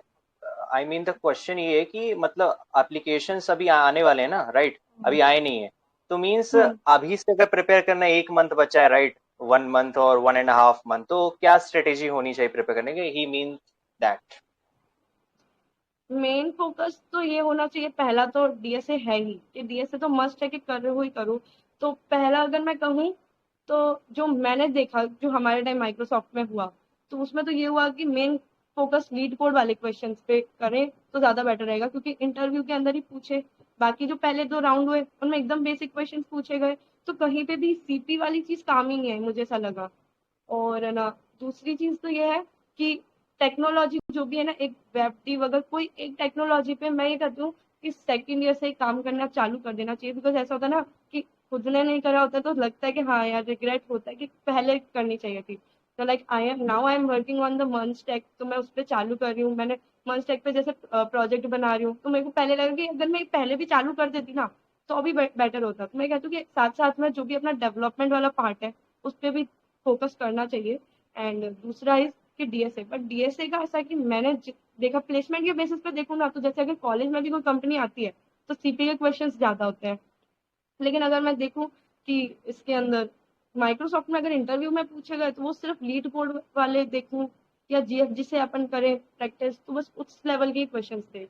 I mean the question ये है कि मतलब एप्लीकेशंस अभी आने वाले हैं ना, राइट? अभी आए नहीं है, तो मीन्स हम्म अभी से अगर प्रिपेयर करना है, 1 मंथ बचा है, राइट? 1 मंथ और 1.5 मंथ, तो क्या स्ट्रेटेजी होनी चाहिए प्रिपेयर करने की? ही मीन दैट। मेन फोकस तो ये होना चाहिए, पहला तो डीएसए है ही, कि डीएसए तो मस्ट है कि कर रहे हो ही करो। तो पहला अगर मैं कहूँ, तो जो मैंने देखा जो हमारे टाइम माइक्रोसॉफ्ट में हुआ, तो उसमें तो ये हुआ कि मेन फोकस लीड कोड वाले क्वेश्चंस पे करें तो ज्यादा बेटर रहेगा, क्योंकि इंटरव्यू के अंदर ही पूछे। बाकी जो पहले 2 राउंड हुए उनमें एकदम बेसिक क्वेश्चन पूछे गए, तो कहीं पे भी सीपी वाली चीज काम ही नहीं आई, मुझे ऐसा लगा। और है ना, दूसरी चीज तो ये है कि टेक्नोलॉजी जो भी है ना, एक वेब डिव अगर कोई एक टेक्नोलॉजी पे, मैं ये कहती हूँ कि सेकंड ईयर से ही काम करना चालू कर देना चाहिए। बिकॉज ऐसा होता है ना कि खुद ने नहीं करा होता तो लगता है कि हाँ यार रिग्रेट होता है कि पहले करनी चाहिए थी। तो like I am working on the मंच टेक, तो मैं उस पर चालू कर रही हूँ। मैंने मंच टेक पे जैसे प्रोजेक्ट बना रही हूँ, तो मेरे को पहले लगा कि अगर मैं पहले भी चालू कर देती ना, तो अभी बेटर होता। तो मैं कहती हूँ कि साथ साथ में जो भी अपना डेवलपमेंट वाला पार्ट है उस पर भी फोकस करना चाहिए। एंड दूसरा इज कि डीएसए, बट डीएसए का ऐसा है कि मैंने देखा प्लेसमेंट के बेसिस पे देखूँ ना, तो जैसे अगर कॉलेज में भी कोई कंपनी आती है तो सीपी के क्वेश्चंस ज्यादा होते हैं। लेकिन अगर मैं देखूँ कि इसके अंदर माइक्रोसॉफ्ट में अगर इंटरव्यू में पूछे गए, तो वो सिर्फ लीड कोड वाले देखूँ या जीएफ जिसे अपन करें प्रैक्टिस, तो बस उस लेवल के क्वेश्चंस थे।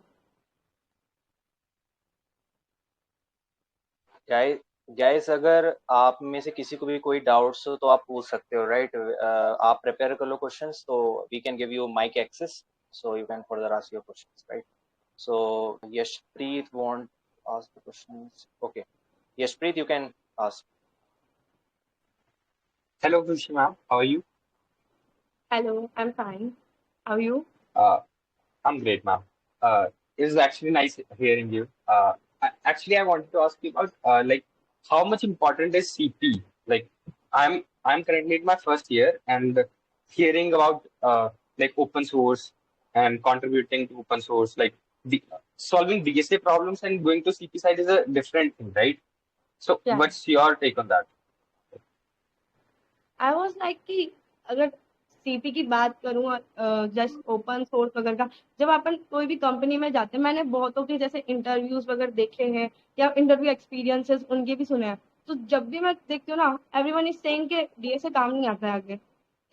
गाइस, गाइस अगर आप में से किसी को भी कोई डाउट्स हो तो आप पूछ सकते हो, राइट? आप प्रिपेयर कर लो क्वेश्चंस, तो we can give you mic access, so you can further ask your questions, right? So Yashpreet won't ask the questions. Okay, Yashpreet, you can ask. Hello, Khushi ma'am. How are you? Hello, I am fine, how you? Uh, I'm great, ma'am. It is actually nice hearing you. Actually, I wanted to ask you about like how much important is CP? Like, I'm currently in my first year and hearing about like open source and contributing to open source, like solving DSA problems and going to CP side is a different thing, right? So, या what's your take on that? I was like कि अगर CP की बात करूं, just open source वगैरह का, जब अपन कोई भी कंपनी में जाते हैं, मैंने बहुतों के जैसे इंटरव्यूज वगैरह देखे हैं या इंटरव्यू एक्सपीरियंसेस उनके भी सुने हैं। तो जब भी मैं देखती हूँ ना, एवरीवन इज सेइंग कि डीएसए काम नहीं आता है आगे,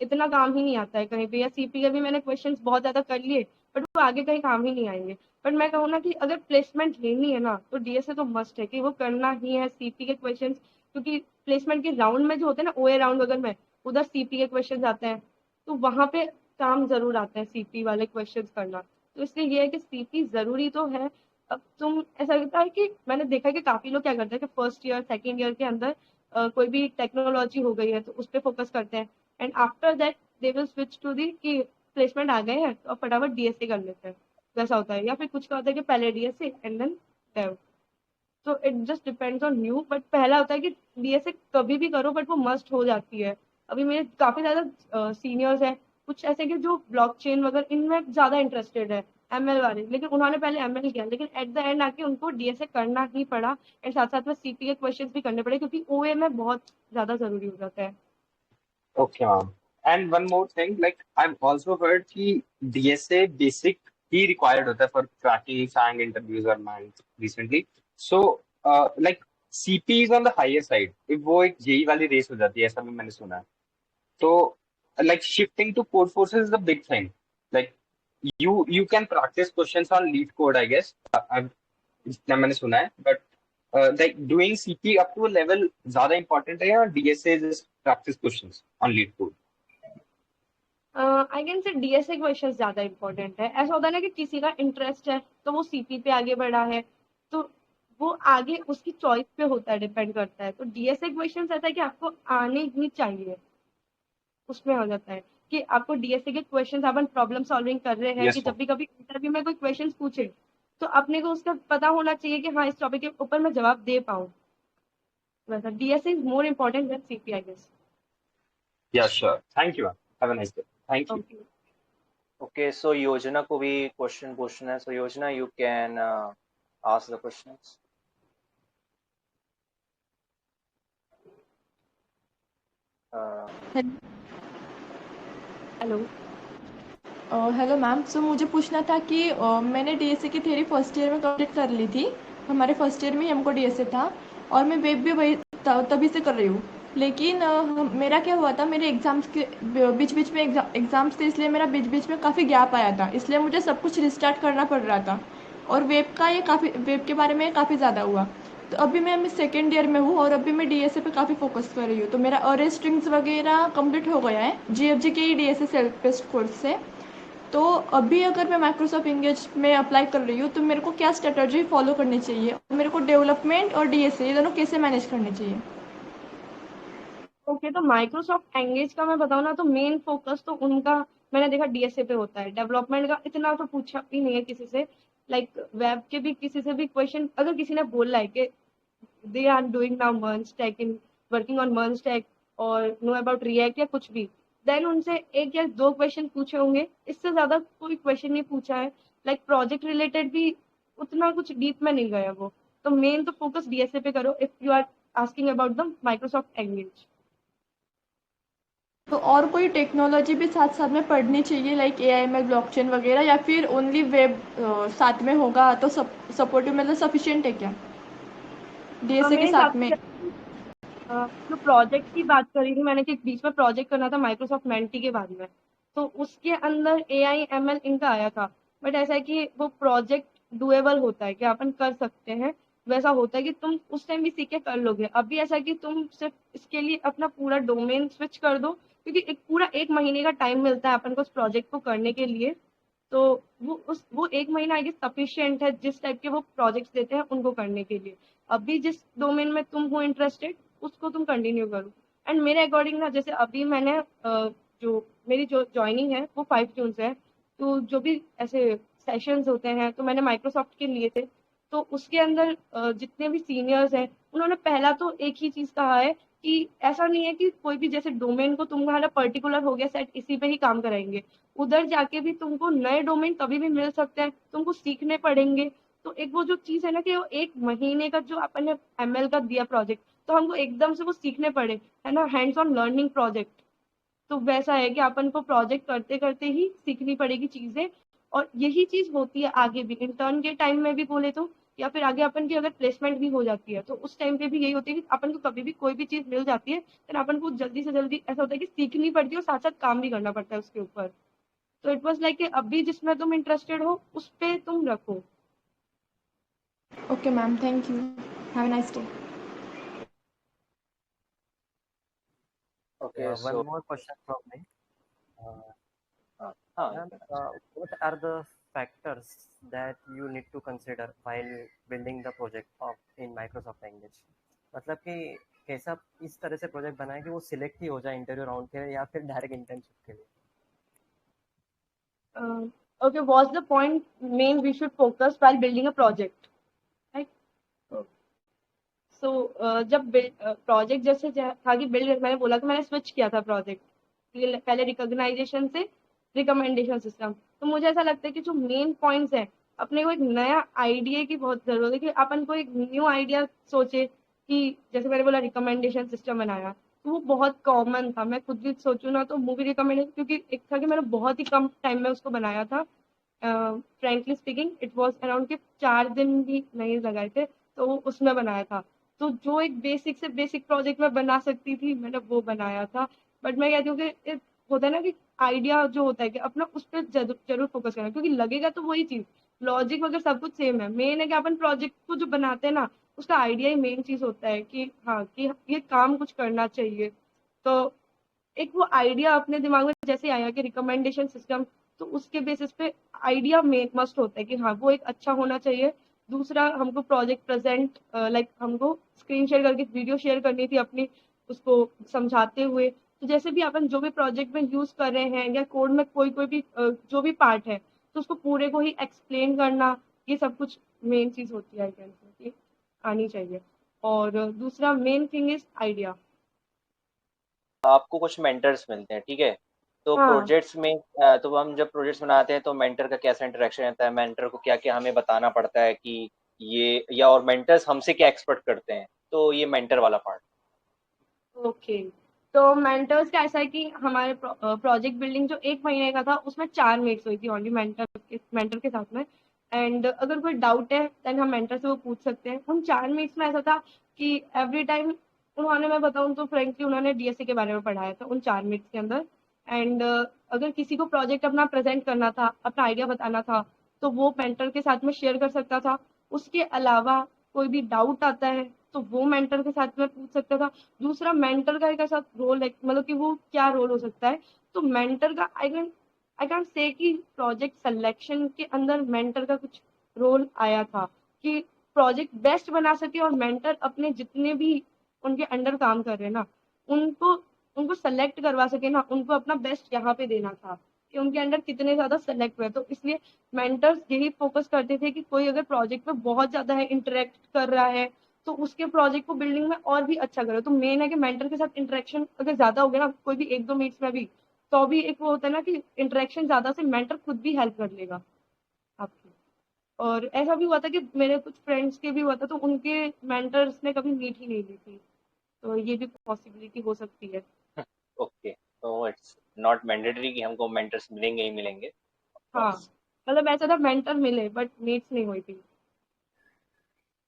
इतना काम ही नहीं आता है कहीं पे, या सीपी के भी मैंने क्वेश्चंस बहुत ज्यादा कर लिए, बट वो आगे कहीं काम ही नहीं आएंगे। बट मैं कहूँ ना कि अगर प्लेसमेंट लेनी है ना, तो डीएसए तो मस्ट है कि वो करना ही है, सीपी के क्वेश्चंस। क्योंकि प्लेसमेंट के राउंड में जो होते हैं ना, ओए राउंड वगैरह में, उधर सीपी के क्वेश्चन आते हैं, तो वहां पे काम जरूर आता है सीपी वाले क्वेश्चंस करना। तो इसलिए ये है कि सीपी जरूरी तो है। अब तुम ऐसा लगता है कि मैंने देखा है कि काफी लोग क्या करते हैं कि फर्स्ट ईयर सेकेंड ईयर के अंदर कोई भी टेक्नोलॉजी हो गई है तो उस पर फोकस करते हैं, and after that they will switch to the कि प्लेसमेंट आ गए हैं तो अब फटाफट डीएसए कर लेते हैं। वैसा होता है, या फिर कुछ का होता है कि पहले डीएसए एंड देन डेव। तो it just depends on you, but पहला होता है कि डीएसए कभी भी करो, बट वो मस्ट हो जाती है। अभी मेरे काफी ज्यादा सीनियर्स हैं, कुछ ऐसे कि जो ब्लॉकचेन वगैरह इनमें ज्यादा इंटरेस्टेड है, एमएल वाले, लेकिन उन्होंने पहले एमएल किया, लेकिन एट द एंड आके उनको डीएसए करना ही पड़ा, एंड साथ साथ में सीपी के क्वेश्चंस भी करने पड़े, क्योंकि ओए में बहुत ज्यादा जरूरी हो जाता है। Okay, ma'am. And one more thing, like I've also heard कि DSA basic ही required होता है for cracking FANG interviews or MANG recently. So, like CP is on the higher side. if वो एक जेई वाली रेस हो जाती है, ऐसा भी मैंने सुना है. तो like shifting to code forces is a big thing. Like you can practice questions on lead code, I guess. जितना मैंने सुना है, but like doing CP up to a level ज्यादा important है या DSA just practice questions on lead code? I can say DSA question ज्यादा important है। ऐसा होता है ना कि किसी का इंटरेस्ट है तो वो सीपी पे आगे बढ़ा है, तो वो आगे उसकी चॉइस पे होता है, डिपेंड करता है। तो डीएसए क्वेश्चन ऐसा है कि आपको आने ही चाहिए, उसमें हो जाता है कि आपको डीएसए के क्वेश्चन, अपन प्रॉब्लम सॉल्विंग कर रहे हैं Yes, कि ma'am. जब भी कभी इंटरव्यू में कोई क्वेश्चन पूछे तो अपने को उसका पता होना चाहिए कि हाँ इस टॉपिक के ऊपर मैं जवाब दे पाऊँ। वैसा DSA is more important than CP, I guess. Yeah, sure. Thank you, ma'am. Have a nice day. Thank you. Okay. Okay, so Yojana को भी क्वेश्चन पूछना है, so Yojana you can ask the questions. Hello. Hello ma'am, so मुझे पूछना था कि मैंने DSA की थ्योरी फर्स्ट ईयर में कंप्लीट कर ली थी। हमारे फर्स्ट ईयर में ही हमको डीएसए था और मैं वेब भी वही तभी से कर रही हूँ। लेकिन मेरा क्या हुआ था, मेरे एग्ज़ाम्स के बीच बीच में एग्ज़ाम्स थे, इसलिए मेरा बीच बीच में काफ़ी गैप आया था, इसलिए मुझे सब कुछ रिस्टार्ट करना पड़ रहा था। और वेब के बारे में काफ़ी ज़्यादा हुआ। तो अभी मैं सेकेंड ईयर में हूँ और अभी मैं डीएसए पे काफ़ी फोकस कर रही हूँ। तो मेरा अरे स्ट्रिंग्स वगैरह कंप्लीट हो गया है जीएफजी के ही डीएसए सेल्फ बेस्ड कोर्स से। तो अभी अगर मैं माइक्रोसॉफ्ट इंगेज में अप्लाई कर रही हूँ तो मेरे को क्या स्ट्रेटजी फॉलो करनी चाहिए, मेरे को डेवलपमेंट और डीएसए ये दोनों कैसे मैनेज करने चाहिए? ओके, तो माइक्रोसॉफ्ट एंगेज का मैं बताऊँ ना, तो मेन फोकस तो उनका मैंने देखा डीएसए पे होता है। डेवलपमेंट का इतना तो पूछा भी नहीं है किसी से। लाइक वेब के भी किसी से भी क्वेश्चन अगर किसी ने बोला है कि they are doing now MERN stack in working on MERN stack और नो अबाउट रिएक्ट या कुछ भी, देन उनसे एक या दो क्वेश्चन पूछे होंगे, इससे ज्यादा कोई क्वेश्चन नहीं पूछा है। लाइक प्रोजेक्ट रिलेटेड भी उतना कुछ डीप में नहीं गया वो। तो मेन तो फोकस डीएसए पे करो if you are asking about the Microsoft Engage. तो और कोई टेक्नोलॉजी भी साथ साथ में पढ़नी चाहिए, लाइक एआईएमएल ब्लॉकचेन वगैरह, या फिर ओनली वेब साथ में होगा तो सपोर्टिव मतलब सफिशिएंट है क्या डीएसए के मेरे हिसाब साथ में? से जो प्रोजेक्ट की बात करी थी मैंने कि बीच में प्रोजेक्ट करना था माइक्रोसॉफ्ट मेंटी के बारे में, तो उसके अंदर एआई एमएल इनका आया था। बट ऐसा है कि वो प्रोजेक्ट डुएबल होता है कि अपन कर सकते हैं। वैसा होता है कि तुम उस टाइम भी सीख के कर लोगे। अभी ऐसा है कि तुम सिर्फ इसके लिए अपना पूरा डोमेन स्विच कर दो, क्योंकि एक पूरा एक महीने का टाइम मिलता है अपन को उस प्रोजेक्ट को करने के लिए। तो वो एक महीना आई गेस सफिशियंट है जिस टाइप के वो प्रोजेक्ट्स देते हैं उनको करने के लिए। अभी जिस डोमेन में तुम हो इंटरेस्टेड उसको तुम कंटिन्यू करो। एंड मेरे अकॉर्डिंग ना, जैसे अभी मैंने जो मेरी जो ज्वाइनिंग है वो 5 जून से है, तो जो भी ऐसे सेशंस होते हैं तो मैंने माइक्रोसॉफ्ट के लिए थे। तो उसके अंदर जितने भी सीनियर्स हैं उन्होंने पहला तो एक ही चीज कहा है कि ऐसा नहीं है कि कोई भी जैसे डोमेन को तुम्हारा पर्टिकुलर हो गया सेट इसी पे ही काम कराएंगे। उधर जाके भी तुमको नए डोमेन कभी भी मिल सकते हैं, तुमको सीखने पड़ेंगे। तो एक वो जो चीज है ना कि वो एक महीने का जो अपन ने एमएल का दिया प्रोजेक्ट, तो हमको एकदम से वो सीखने पड़े, है ना, हैंड्स ऑन लर्निंग प्रोजेक्ट। तो वैसा है कि अपन को प्रोजेक्ट करते करते ही सीखनी पड़ेगी चीजें। और यही चीज होती है आगे भी इंटर्न के टाइम में भी बोले तो, या फिर आगे अपन की अगर प्लेसमेंट भी हो जाती है तो उस टाइम पे भी यही होती है कि अपन को कभी भी कोई भी चीज मिल जाती है तो अपन को जल्दी से जल्दी ऐसा होता है कि सीखनी पड़ती है और साथ साथ काम भी करना पड़ता है उसके ऊपर। तो इट वॉज लाइक अभी जिसमें तुम इंटरेस्टेड हो उस पे तुम रखो। Okay ma'am, thank you, have a nice day. Okay, One so more question from me. Ma'am, you can what are the factors that you need to consider while building the project of in Microsoft Engage? मतलब कि कैसा इस तरह से project बनाए कि वो select ही हो जाए इंटरव्यू राउंड के लिए या फिर डायरेक्ट इंटर्नशिप के लिए? Okay, what's the point main we should focus while building a project, right? सो जब प्रोजेक्ट जैसे था कि बिल्ड, मैंने बोला कि मैंने स्विच किया था प्रोजेक्ट पहले रिकॉग्नाइजेशन से रिकमेंडेशन सिस्टम। तो मुझे ऐसा लगता है कि जो मेन पॉइंट्स है, अपने को एक नया आइडिया की बहुत जरूरत है कि अपन को एक न्यू आइडिया सोचे। कि जैसे मैंने बोला रिकमेंडेशन सिस्टम बनाया, तो वो बहुत कॉमन था। मैं खुद भी सोचूं ना तो मूवी रिकमेंडेशन, क्योंकि एक था कि मैंने बहुत ही कम टाइम में उसको बनाया था। Frankly speaking it was around के 4 दिन भी नहीं लगाए थे, तो उसमें बनाया था। तो जो एक बेसिक से बेसिक प्रोजेक्ट में बना सकती थी मैंने वो बनाया था। बट मैं कहती हूँ कि होता है ना कि आइडिया जो होता है कि अपना उस पर जरूर फोकस करना, क्योंकि लगेगा तो वही चीज, लॉजिक वगैरह सब कुछ सेम है, मेन है कि अपन प्रोजेक्ट को जो बनाते हैं ना उसका आइडिया ही मेन चीज होता है कि हाँ कि ये काम कुछ करना चाहिए। तो एक वो आइडिया अपने दिमाग में जैसे आया कि रिकमेंडेशन सिस्टम, तो उसके बेसिस पे आइडिया मेन मस्ट होता है कि हाँ वो एक अच्छा होना चाहिए। दूसरा हमको प्रोजेक्ट प्रेजेंट लाइक हमको स्क्रीन शेयर करके वीडियो शेयर करनी थी अपनी, उसको समझाते हुए। तो जैसे भी अपन जो भी प्रोजेक्ट में यूज कर रहे हैं या कोड में कोई कोई भी जो भी पार्ट है तो उसको पूरे को ही एक्सप्लेन करना, ये सब कुछ मेन चीज होती है आई कैन से कि आनी चाहिए। और दूसरा मेन थिंग इज आइडिया। आपको कुछ मेंटर्स मिलते हैं, ठीक है, तो हाँ प्रोजेक्ट्स में तो हम जब प्रोजेक्ट्स बनाते हैं तो मेंटर का कैसा इंटरेक्शन रहता है, मेंटर को क्या क्या हमें बताना पड़ता है कि ये, या और मेंटर्स हमसे क्या एक्सपेक्ट करते हैं, तो ये मेंटर वाला पार्ट। ओके। तो मेंटर्स का ऐसा है कि हमारे प्रोजेक्ट बिल्डिंग जो 1 महीने का था उसमें 4 मीट्स हुई थी ओनली मेंटर के साथ में। एंड अगर कोई डाउट है देन हम मेंटर से वो पूछ सकते हैं। उन 4 मीट्स में ऐसा था कि एवरी टाइम उन्होंने, मैं बताऊँ तो फ्रेंकली उन्होंने डीएसए के बारे में पढ़ाया था उन 4 मीट्स के अंदर। एंड अगर किसी को प्रोजेक्ट अपना प्रेजेंट करना था, अपना आइडिया बताना था, तो वो मेंटर के साथ में शेयर कर सकता था। उसके अलावा कोई भी डाउट आता है तो वो मेंटर के साथ में पूछ सकता था। दूसरा मेंटर का एक ऐसा रोल है, मतलब कि वो क्या रोल हो सकता है, तो मेंटर का आई कैन से कि प्रोजेक्ट सिलेक्शन के अंदर मेंटर का कुछ रोल आया था कि प्रोजेक्ट बेस्ट बना सके और मेंटर अपने जितने भी उनके अंडर काम कर रहे हैं ना उनको उनको सेलेक्ट करवा सके ना, उनको अपना बेस्ट यहाँ पे देना था कि उनके अंडर कितने ज्यादा सेलेक्ट हुए। तो इसलिए मेंटर्स यही फोकस करते थे कि कोई अगर प्रोजेक्ट में बहुत ज्यादा है, इंटरेक्ट कर रहा है, तो उसके प्रोजेक्ट को बिल्डिंग में और भी अच्छा करे। तो मेन है कि मेंटर के साथ इंटरेक्शन अगर ज्यादा हो गया ना, कोई भी 1-2 मीट्स में भी, तो भी एक वो होता है ना कि इंटरेक्शन ज्यादा से मेंटर खुद भी हेल्प कर लेगा आपकी। और ऐसा भी हुआ था कि मेरे कुछ फ्रेंड्स के भी हुआ था तो उनके मेंटर्स ने कभी मीट ही नहीं ली थी, तो ये भी पॉसिबिलिटी हो सकती है। ओके, तो इट्स नॉट मैंडेटरी कि हमको मेंटर्स मिलेंगे ही मिलेंगे, ऑफ हाँ कोर्स। मतलब ऐसा था मेंटर मिले बट मीट्स नहीं हुई थी।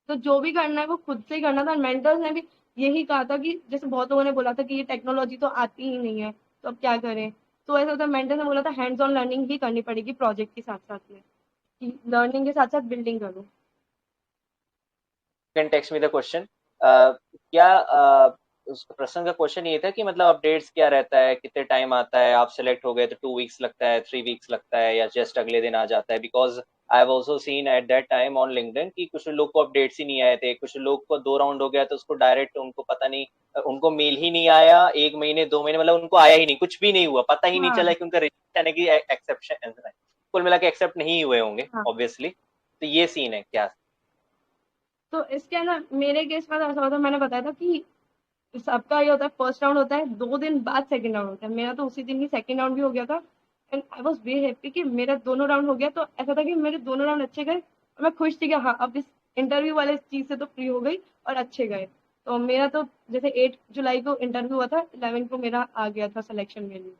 तो जो भी करना है वो खुद से ही करना था। मेंटर्स ने भी यही कहा था कि जैसे बहुत लोगों ने बोला था कि ये टेक्नोलॉजी तो आती ही नहीं है तो अब क्या करें, तो ऐसा होता है मेंटर ने बोला था हैंड्स ऑन लर्निंग ही करनी पड़ेगी प्रोजेक्ट के साथ साथ में, कि लर्निंग के साथ साथ बिल्डिंग करो। Can text me the question, क्या उस प्रश्न का क्वेश्चन ये था कि मतलब अपडेट्स क्या रहता है, कितने टाइम आता है, आप सेलेक्ट हो गए तो 2 वीक्स लगता है, 3 वीक्स लगता है, या जस्ट अगले दिन आ जाता है, because I have also seen at that time on LinkedIn कि कुछ लोग को अपडेट्स ही नहीं आए थे, कुछ लोग को 2 राउंड हो गया तो उसको डायरेक्ट उनको पता नहीं, उनको मेल ही नहीं आया, 1 महीने 2 महीने मतलब उनको आया ही नहीं, कुछ भी नहीं हुआ, पता ही नहीं हाँ चला कि उनका रिजेक्शन है कि एक्सेप्शन, कुल मिला के एक्सेप्ट नहीं हुए होंगे हाँ। ऑब्वियसली। तो ये सीन है क्या? तो इसके अंदर मेरे केस में तो ऐसा होता, मैंने बताया था कि सबका ये होता है फर्स्ट राउंड होता है, 2 दिन बाद सेकंड राउंड होता है। मेरा तो उसी दिन ही सेकंड राउंड भी हो गया था। And I was very happy कि मेरा दोनों राउंड हो गया। तो ऐसा था कि मेरे दोनों राउंड अच्छे गए और मैं खुश थी कि हाँ अब इस इंटरव्यू वाले चीज से तो फ्री हो गई और अच्छे गए। तो मेरा तो जैसे 8 जुलाई को इंटरव्यू हुआ था, 11 को मेरा आ गया था सिलेक्शन में भी।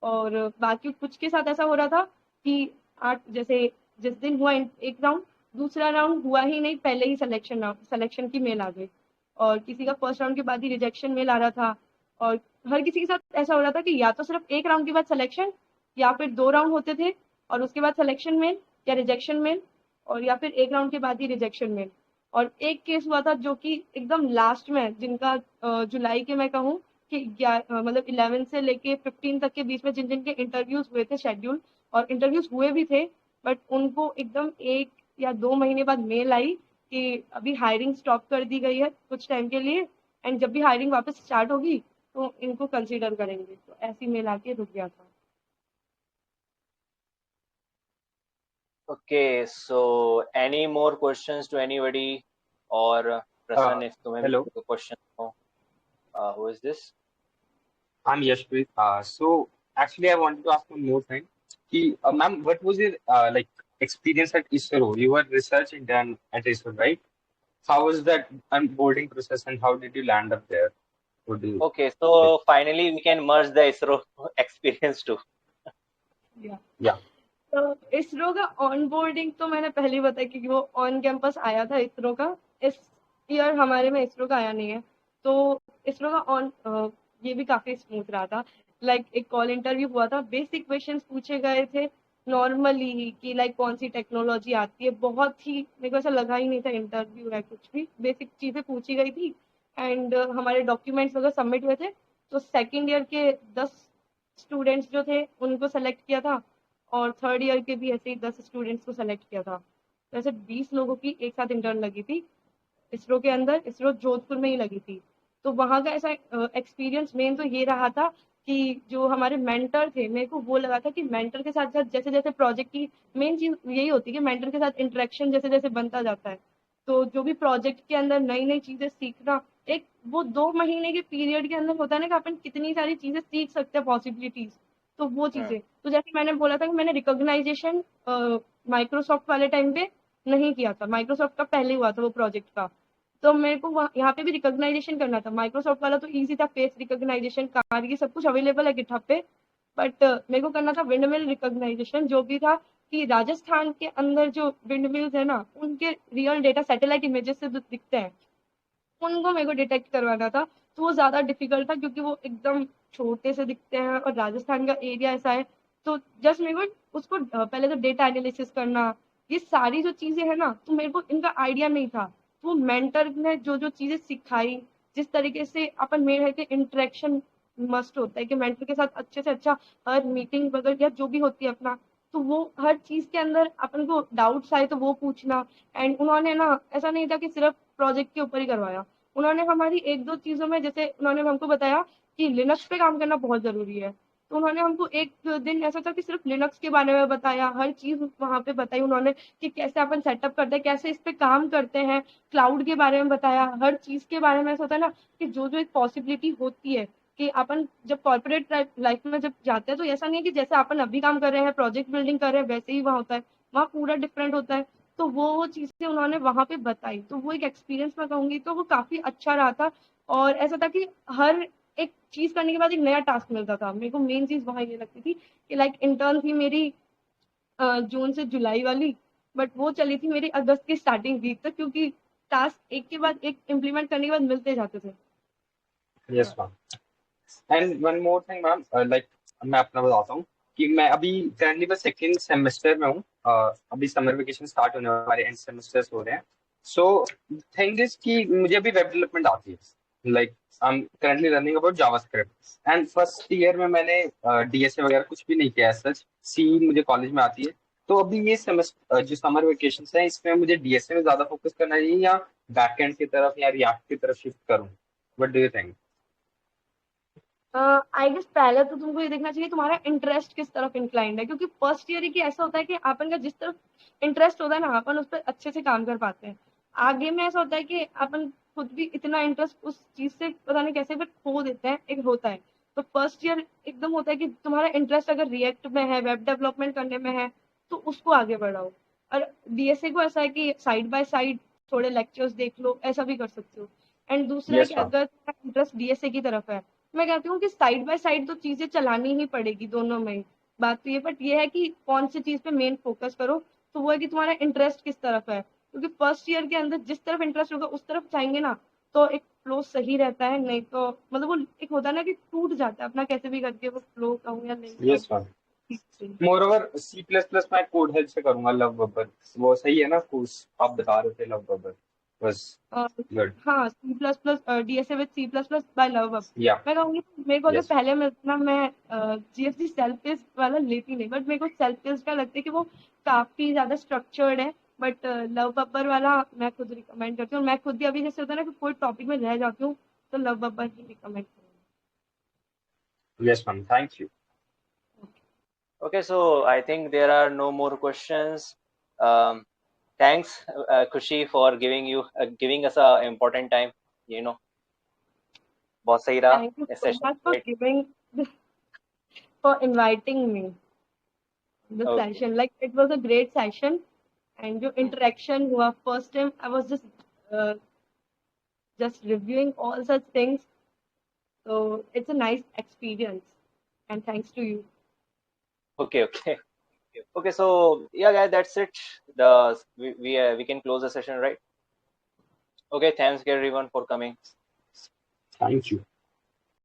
और बाकी कुछ के साथ ऐसा हो रहा था कि 8 जैसे जिस दिन हुआ एक राउंड, दूसरा राउंड हुआ ही नहीं, पहले ही सिलेक्शन की मेल आ गई। और किसी का फर्स्ट राउंड के बाद ही रिजेक्शन मेल आ रहा था। और हर किसी के साथ ऐसा हो रहा था कि या तो सिर्फ एक राउंड के बाद सिलेक्शन, या फिर 2 राउंड होते थे और उसके बाद सिलेक्शन मेल या रिजेक्शन मेल, और या फिर एक राउंड के बाद ही रिजेक्शन मेल। और एक केस हुआ था जो कि एकदम लास्ट में, जिनका जुलाई के मैं कहूँ कि मतलब 11 से लेके 15 तक के बीच में जिन जिन के इंटरव्यूज हुए थे शेड्यूल, और इंटरव्यूज हुए भी थे, बट उनको एकदम 1 या 2 महीने बाद मेल आई कि अभी हायरिंग स्टॉप कर दी गई है कुछ टाइम के लिए, एंड जब भी हायरिंग वापस स्टार्ट होगी तो इनको कंसीडर करेंगे। तो ऐसी मेल आके रुक गया था। Okay, so any more questions to anybody? Or Uh, Prasan, if तुम्हें भी Hello, कोई question हो, who is this? I'm Yashpreet. So actually, I wanted to ask one more thing. Ma'am, what was your like experience at ISRO? You were research intern at ISRO, right? How was that onboarding process, and how did you land up there? Would you Okay, like? so finally we can merge the ISRO experience too. या Yeah. तो इसरो का on boarding तो मैंने पहले ही बताया क्योंकि वो on campus आया था इसरो का। इस ईयर हमारे में इसरो का आया नहीं है। तो इसरो का ऑन ये भी काफी स्मूथ रहा था। लाइक एक कॉल इंटरव्यू हुआ था, बेसिक क्वेश्चंस पूछे गए थे नॉर्मली ही कि लाइक कौन सी टेक्नोलॉजी आती है, बहुत ही मेरे को ऐसा लगा ही नहीं था इंटरव्यू है, कुछ भी बेसिक चीजें पूछी गई थी। एंड हमारे डॉक्यूमेंट्स वगैरह सबमिट हुए थे, तो सेकेंड ईयर के 10 स्टूडेंट्स जो थे उनको सेलेक्ट किया था, और थर्ड ईयर के भी ऐसे ही 10 स्टूडेंट्स को सेलेक्ट किया था। तो ऐसे 20 लोगों की एक साथ इंटर्न लगी थी इसरो के अंदर, इसरो जोधपुर में ही लगी थी। तो वहां का ऐसा एक्सपीरियंस मेन तो ये रहा था कि जो हमारे मेंटर थे, मेरे को वो लगा था कि मेंटर के साथ साथ जैसे जैसे प्रोजेक्ट की मेन चीज यही होती है कि मेंटर के साथ इंटरेक्शन जैसे जैसे बनता जाता है, तो जो भी प्रोजेक्ट के अंदर नई नई चीजें सीखना, एक वो 2 महीने के पीरियड के अंदर होता है ना कि अपन कितनी सारी चीजें सीख सकते हैं, पॉसिबिलिटीज। तो वो चीजें, तो जैसे मैंने बोला था कि मैंने रिकॉग्नाइजेशन माइक्रोसॉफ्ट वाले टाइम पे नहीं किया था, माइक्रोसॉफ्ट का पहले हुआ था वो प्रोजेक्ट का। तो मेरे को यहाँ पे भी रिकॉग्नाइजेशन करना था। माइक्रोसॉफ्ट वाला तो इजी था, फेस रिकॉग्नाइजेशन, कार की सब कुछ अवेलेबल है गिटहब पे। बट मेरे को करना था विंडमिल रिकॉग्नाइजेशन, जो भी था कि राजस्थान के अंदर जो विंडमिल्स है ना, उनके रियल डेटा सैटेलाइट इमेजेस से जो दिखते हैं उनको मेरे को डिटेक्ट करवाना था। तो वो ज्यादा डिफिकल्ट था क्योंकि वो एकदम छोटे से दिखते हैं और राजस्थान का एरिया ऐसा है। तो जस्ट मेरे को उसको पहले तो डेटा एनालिसिस करना, ये सारी जो चीजें है ना, तो मेरे को इनका आइडिया नहीं था। तो मेंटर ने जो जो चीजें सिखाई, जिस तरीके से अपन मेरे है कि इंटरेक्शन मस्ट होता है कि मेंटर के साथ अच्छे से अच्छा हर मीटिंग वगैरह या जो भी होती है अपना, तो वो हर चीज के अंदर अपन को डाउट्स आए तो वो पूछना। एंड उन्होंने ना ऐसा नहीं था कि सिर्फ प्रोजेक्ट के ऊपर ही करवाया, उन्होंने हमारी एक दो चीजों में, जैसे उन्होंने हमको बताया कि लिनक्स पे काम करना बहुत जरूरी है। तो उन्होंने हमको एक दिन ऐसा था कि सिर्फ लिनक्स के बारे में बताया, हर चीज वहां पे बताई उन्होंने कि कैसे अपन सेटअप करते हैं, कैसे इस पे काम करते हैं। क्लाउड के बारे में बताया, हर चीज के बारे में। ऐसा होता है ना कि जो जो एक पॉसिबिलिटी होती है कि अपन जब कॉर्पोरेट लाइफ में जब जाते हैं, तो ऐसा नहीं है कि जैसे अपन अभी काम कर रहे हैं, प्रोजेक्ट बिल्डिंग कर रहे हैं, वैसे ही वहाँ होता है, वहाँ पूरा डिफरेंट होता है। तो वो चीजें उन्होंने वहां पे बताई, तो वो एक एक्सपीरियंस मैं कहूंगी तो वो काफी अच्छा रहा था। और ऐसा था कि हर एक चीज करने के बाद एक नया टास्क मिलता था। मेरे को मेन चीज वहां ये लगती थी कि लाइक इंटर्न थी मेरी जून से जुलाई वाली, बट वो चली थी मेरी अगस्त की स्टार्टिंग वीक तक, क्योंकि टास्क एक के बाद एक इम्प्लीमेंट करने के बाद मिलते जाते थे। Yes ma'am. And one more thing ma'am, like मैं अपना बताता हूँ कि मैं अभी करंटली मैं सेकेंड सेमेस्टर में हूँ। अभी समर वेकेशन स्टार्ट होने वाले, हमारे एंड सेमेस्टर्स हो रहे हैं। सो थिंग इज कि मुझे अभी वेब डेवलपमेंट आती है, like I am currently running about JavaScript. And first year में मैंने डीएसए वगैरह कुछ भी नहीं किया, सच सी मुझे कॉलेज में आती है। तो अभी ये सेमेस्टर जो समर वेकेशन है, इसमें मुझे डीएसए में ज्यादा फोकस करना चाहिए या बैकएंड की तरफ या रिएक्ट की तरफ शिफ्ट करूँ? What do you think? I guess पहले तो तुमको ये देखना चाहिए तुम्हारा इंटरेस्ट किस तरफ इंक्लाइंड है, क्योंकि फर्स्ट ईयर की ऐसा होता है कि अपन का जिस तरफ इंटरेस्ट होता है ना, अपन उस पर अच्छे से काम कर पाते हैं। आगे में ऐसा होता है कि अपन खुद भी इतना इंटरेस्ट उस चीज से पता नहीं कैसे फिर खो देते हैं, एक होता है। तो फर्स्ट ईयर एकदम होता है कि तुम्हारा इंटरेस्ट अगर रिएक्ट में है, वेब डेवलपमेंट करने में है, तो उसको आगे बढ़ाओ। और डीएसए को ऐसा है कि साइड बाय साइड थोड़े लेक्चर्स देख लो, ऐसा भी कर सकते हो। एंड दूसरा है कि यस मैम। अगर तुम्हारा इंटरेस्ट डीएसए की तरफ है, मैं कहती हूँ कि साइड बाय साइड तो चीजें चलानी ही पड़ेगी दोनों में ही। बात तो ये, बट ये है कि कौन सी चीज पे मेन फोकस करो। तो वो है कि तुम्हारा इंटरेस्ट किस तरफ है, क्योंकि फर्स्ट ईयर के अंदर जिस तरफ इंटरेस्ट होगा उस तरफ जाएंगे ना, तो एक फ्लो सही रहता है। नहीं तो मतलब वो एक होता है ना कि टूट जाता है अपना, कैसे भी करके वो फ्लो कहूँ या नहीं यस मैम। कहूँ। Moreover C plus plus मैं कोड हेल्प से करूंगा, लव बबर। वो सही है ना कोर्स आप बता रहे थे, लव बबर बस? Uh, good. हाँ, C plus plus, DSA with C plus plus by Love अब। या। मैं कहूँगी मेरे को अगर यस। पहले मिलता ना, मैं जीएससी सेल्फ पेस्ट वाला लेती नहीं, बट मेरे को सेल्फ पेस्ट का लगता है कि वो काफी ज्यादा स्ट्रक्चर्ड है। बट लव बब्बर वाला मैं खुद रिकमेंड करती हूँ। मैं खुद भी अभी जैसे होता है ना कि कोई टॉपिक में रह जाती हूँ, तो लव बब्बर ही रिकमेंड करूँगी। Yes ma'am, thank you. Okay, so I think there are no more questions. Thanks, Khushi, for giving us a important time. You know, बहुत सही रहा Thank you इस so much for session. giving, for inviting me the Okay, session. Like it was a great session, and जो interaction हुआ first time, I was uh, just reviewing all such things. So it's a nice experience, and thanks to you. okay, okay, okay. So yeah, guys, that's it. We can close the session, right? Okay, thanks everyone for coming. Thank you.